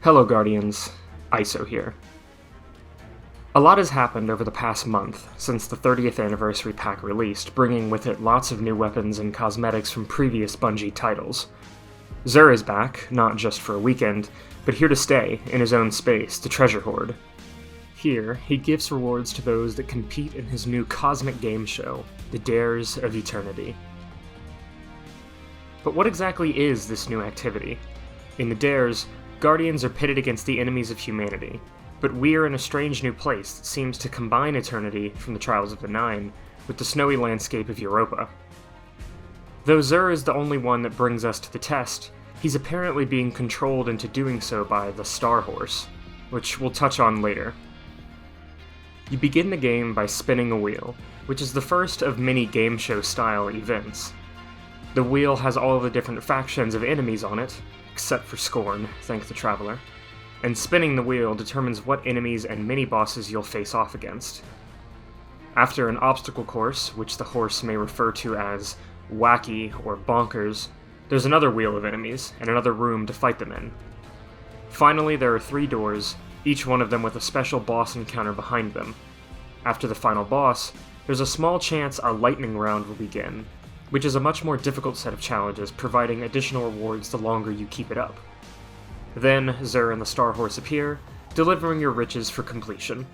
Hello Guardians, ISO here. A lot has happened over the past month since the 30th anniversary pack released, bringing with it lots of new weapons and cosmetics from previous Bungie titles. Xur is back, not just for a weekend, but here to stay, in his own space, the Treasure Hoard. Here, he gives rewards to those that compete in his new cosmic game show, the Dares of Eternity. But what exactly is this new activity? In the Dares, Guardians are pitted against the enemies of humanity, but we're in a strange new place that seems to combine Eternity from the Trials of the Nine with the snowy landscape of Europa. Though Xur is the only one that brings us to the test, he's apparently being controlled into doing so by the Starhorse, which we'll touch on later. You begin the game by spinning a wheel, which is the first of many game show style events. The wheel has all of the different factions of enemies on it, except for Scorn, thank the Traveler, and spinning the wheel determines what enemies and mini-bosses you'll face off against. After an obstacle course, which the horse may refer to as wacky or bonkers, there's another wheel of enemies, and another room to fight them in. Finally, there are 3 doors, each one of them with a special boss encounter behind them. After the final boss, there's a small chance a lightning round will begin, which is a much more difficult set of challenges, providing additional rewards the longer you keep it up. Then, Xur and the Starhorse appear, delivering your riches for completion.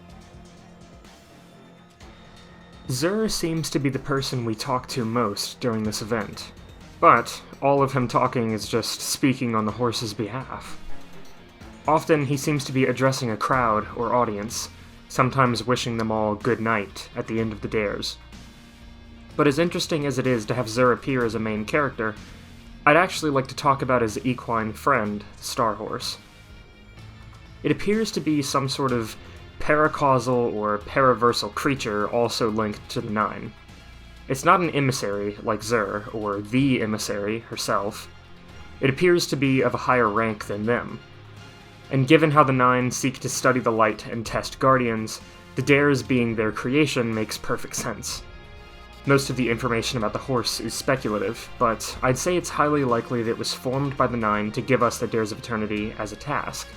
Xur seems to be the person we talk to most during this event, but all of him talking is just speaking on the horse's behalf. Often he seems to be addressing a crowd or audience, sometimes wishing them all good night at the end of the dares. But as interesting as it is to have Xur appear as a main character, I'd actually like to talk about his equine friend, the Starhorse. It appears to be some sort of paracausal or paraversal creature also linked to the Nine. It's not an emissary like Xur, or the emissary herself. It appears to be of a higher rank than them. And given how the Nine seek to study the light and test Guardians, the dares being their creation makes perfect sense. Most of the information about the horse is speculative, but I'd say it's highly likely that it was formed by the Nine to give us the Dares of Eternity as a task.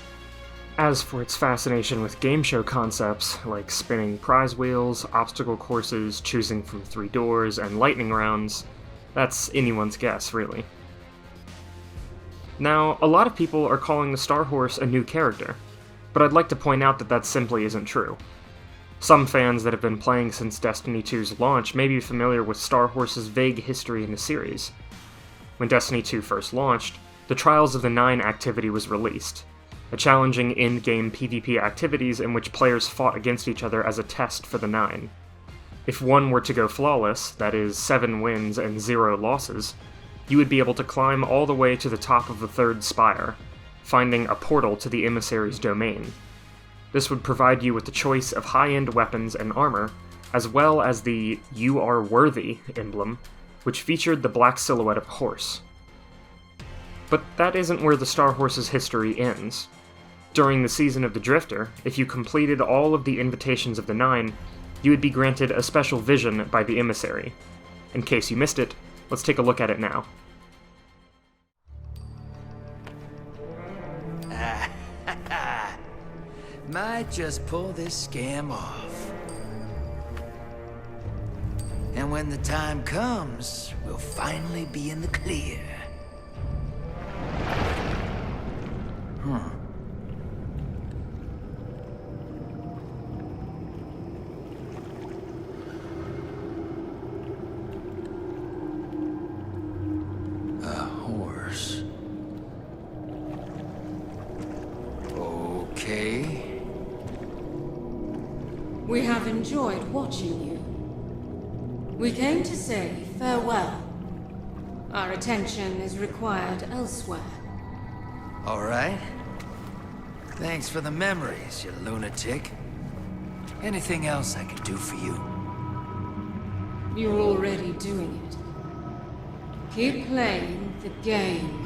As for its fascination with game show concepts, like spinning prize wheels, obstacle courses, choosing from 3 doors, and lightning rounds, that's anyone's guess, really. Now, a lot of people are calling the Starhorse a new character, but I'd like to point out that that simply isn't true. Some fans that have been playing since Destiny 2's launch may be familiar with Starhorse's vague history in the series. When Destiny 2 first launched, the Trials of the Nine activity was released, a challenging end-game PvP activities in which players fought against each other as a test for the Nine. If one were to go flawless, that is, 7 wins and 0 losses, you would be able to climb all the way to the top of the 3rd spire, finding a portal to the emissary's domain. This would provide you with the choice of high-end weapons and armor, as well as the "You Are Worthy" emblem, which featured the black silhouette of a horse. But that isn't where the Starhorse's history ends. During the season of the Drifter, if you completed all of the invitations of the Nine, you would be granted a special vision by the emissary. In case you missed it, let's take a look at it now. Might just pull this scam off. And when the time comes, we'll finally be in the clear. A horse. Okay. We have enjoyed watching you. We came to say farewell. Our attention is required elsewhere. All right. Thanks for the memories, you lunatic. Anything else I can do for you? You're already doing it. Keep playing the game.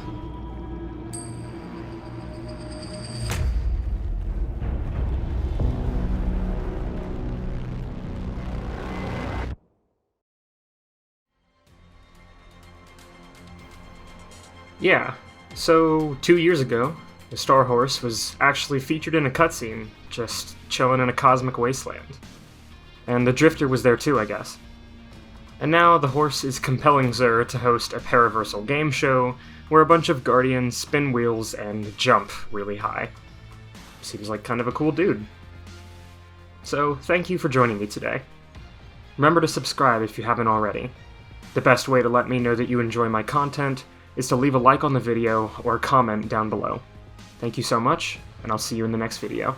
Yeah, so 2 years ago, The Starhorse was actually featured in a cutscene, just chilling in a cosmic wasteland. And the Drifter was there too, I guess. And now the horse is compelling Xur to host a paracausal game show where a bunch of Guardians spin wheels and jump really high. Seems like kind of a cool dude. So, thank you for joining me today. Remember to subscribe if you haven't already. The best way to let me know that you enjoy my content is to leave a like on the video or comment down below. Thank you so much, and I'll see you in the next video.